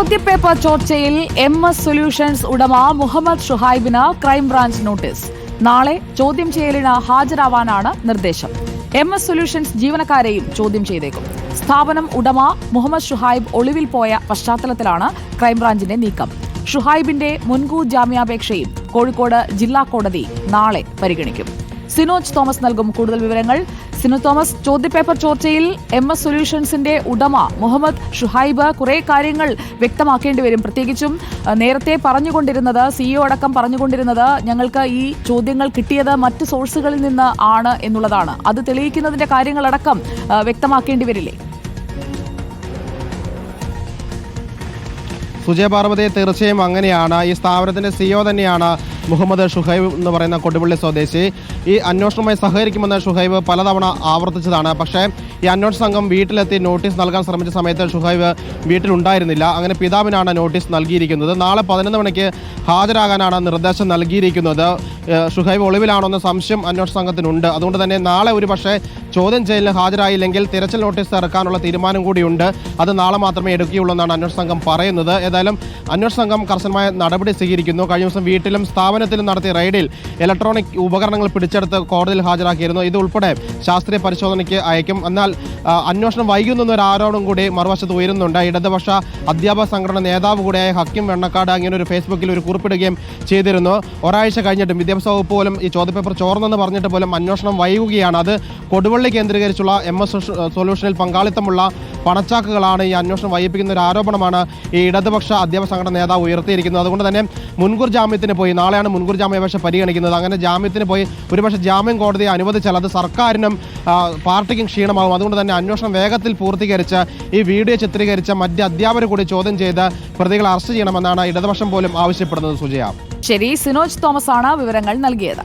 ചോദ്യപേപ്പർ ചോർച്ചയിൽ MS solutions ഉടമ Muhammad ഷുഹൈബിന് crime branch notice. നാളെ ചോദ്യം ചെയ്യലിന് ഹാജരാവാനാണ് നിർദ്ദേശം. MS സൊല്യൂഷൻസ് ജീവനക്കാരെയും ചോദ്യം ചെയ്തേക്കും. സ്ഥാപനം ഉടമ മുഹമ്മദ് ഷുഹൈബ് ഒളിവിൽ പോയ പശ്ചാത്തലത്തിലാണ് ക്രൈംബ്രാഞ്ചിന്റെ നീക്കം. ഷുഹൈബിന്റെ മുൻകൂർ ജാമ്യാപേക്ഷയും കോഴിക്കോട് ജില്ലാ കോടതി നാളെ പരിഗണിക്കും. സിനോജ് തോമസ് നൽകും കൂടുതൽ വിവരങ്ങൾ. സിനോജ് തോമസ്, ചോദ്യപേപ്പർ ചോർച്ചയിൽ MS സൊല്യൂഷൻസിന്റെ ഉടമ മുഹമ്മദ് ഷുഹൈബ് കുറെ കാര്യങ്ങൾ വ്യക്തമാക്കേണ്ടി വരും. പ്രത്യേകിച്ചും നേരത്തെ പറഞ്ഞുകൊണ്ടിരുന്നത്, CEO അടക്കം പറഞ്ഞുകൊണ്ടിരുന്നത്, ഞങ്ങൾക്ക് ഈ ചോദ്യങ്ങൾ കിട്ടിയത് മറ്റ് സോഴ്സുകളിൽ നിന്ന് ആണ് എന്നുള്ളതാണ്. അത് തെളിയിക്കുന്നതിന്റെ കാര്യങ്ങളടക്കം വ്യക്തമാക്കേണ്ടി വരില്ലേ? സുജയപാർവതി, തീർച്ചയായും അങ്ങനെയാണ്. ഈ സ്ഥാപനത്തിന്റെ CEO തന്നെയാണ് മുഹമ്മദ് ഷുഹൈബ് എന്ന് പറയുന്ന കൊടുവള്ളി സ്വദേശി. ഈ അന്വേഷണവുമായി സഹകരിക്കുമെന്ന് ഷുഹൈബ് പലതവണ ആവർത്തിച്ചതാണ്. പക്ഷേ ഈ അന്വേഷണ സംഘം വീട്ടിലെത്തി നോട്ടീസ് നൽകാൻ ശ്രമിച്ച സമയത്ത് ഷുഹൈബ് വീട്ടിലുണ്ടായിരുന്നില്ല. അങ്ങനെ പിതാവിനാണ് നോട്ടീസ് നൽകിയിരിക്കുന്നത്. നാളെ 11 മണിക്ക് ഹാജരാകാനാണ് നിർദ്ദേശം നൽകിയിരിക്കുന്നത്. ഷുഹൈബ് ഒളിവിലാണോന്ന് സംശയം അന്വേഷണ സംഘത്തിനുണ്ട്. അതുകൊണ്ട് തന്നെ നാളെ ഒരു പക്ഷേ ചോദ്യം ചെയ്യലിന് ഹാജരായില്ലെങ്കിൽ തിരച്ചിൽ നോട്ടീസ് ഇറക്കാനുള്ള തീരുമാനം കൂടിയുണ്ട്. അത് നാളെ മാത്രമേ എടുക്കുകയുള്ളൂ എന്നാണ് അന്വേഷണ സംഘം പറയുന്നത്. ഏതായാലും അന്വേഷണ സംഘം കർശനമായ നടപടി സ്വീകരിക്കുന്നു. കഴിഞ്ഞ ദിവസം വീട്ടിലും സ്ഥാപനത്തിലും നടത്തിയ റെയ്ഡിൽ ഇലക്ട്രോണിക് ഉപകരണങ്ങൾ പിടിച്ചെടുത്ത് കോടതിയിൽ ഹാജരാക്കിയിരുന്നു. ഇതുൾപ്പെടെ ശാസ്ത്രീയ പരിശോധനയ്ക്ക് അയക്കും. എന്നാൽ അന്വേഷണം വൈകുന്നൊരു ആരോപണം കൂടി മറുവശത്ത് ഉയരുന്നുണ്ട്. ഇടതുപക്ഷ അധ്യാപക സംഘടന നേതാവ് കൂടിയായ ഹക്കീം വെണ്ണക്കാട് അങ്ങനെ ഒരു ഫേസ്ബുക്കിൽ ഒരു കുറിപ്പിടുകയും ചെയ്തിരുന്നു. ഒരാഴ്ച കഴിഞ്ഞിട്ടും വിദ്യാഭ്യാസ വകുപ്പ് പോലും ഈ ചോദ്യപേപ്പർ ചോർന്നെന്ന് പറഞ്ഞിട്ട് പോലും അന്വേഷണം വൈകുകയാണ്. അത് കൊടുവള്ളി കേന്ദ്രീകരിച്ചുള്ള MS സൊല്യൂഷനിൽ പങ്കാളിത്തമുള്ള പണച്ചാക്കുകളാണ് ഈ അന്വേഷണം വൈകിപ്പിക്കുന്ന ഒരു ആരോപണമാണ് ഈ ഇടതുപക്ഷ അധ്യാപക സംഘടന നേതാവ് ഉയർത്തിയിരിക്കുന്നത്. അതുകൊണ്ട് തന്നെ മുൻകൂർ ജാമ്യത്തിന് പോയി, നാളെയാണ് മുൻകൂർ ജാമ്യാപേക്ഷ പരിഗണിക്കുന്നത്. അങ്ങനെ ജാമ്യത്തിന് പോയി ഒരുപക്ഷെ ജാമ്യം കോടതിയെ അനുവദിച്ചാൽ അത് സർക്കാരിനും പാർട്ടിക്കും ക്ഷീണമാകും. അതുകൊണ്ട് തന്നെ അന്വേഷണം വേഗത്തിൽ പൂർത്തീകരിച്ച് ഈ വീഡിയോ ചിത്രീകരിച്ച മറ്റ് അധ്യാപകരെ കൂടി ചോദ്യം ചെയ്ത് പ്രതികളെ അറസ്റ്റ് ചെയ്യണമെന്നാണ് ഇടതുപക്ഷം പോലും ആവശ്യപ്പെടുന്നത്. സുജയ, ശരി. സിനോജ് തോമസ് ആണ് വിവരങ്ങൾ നൽകിയത്.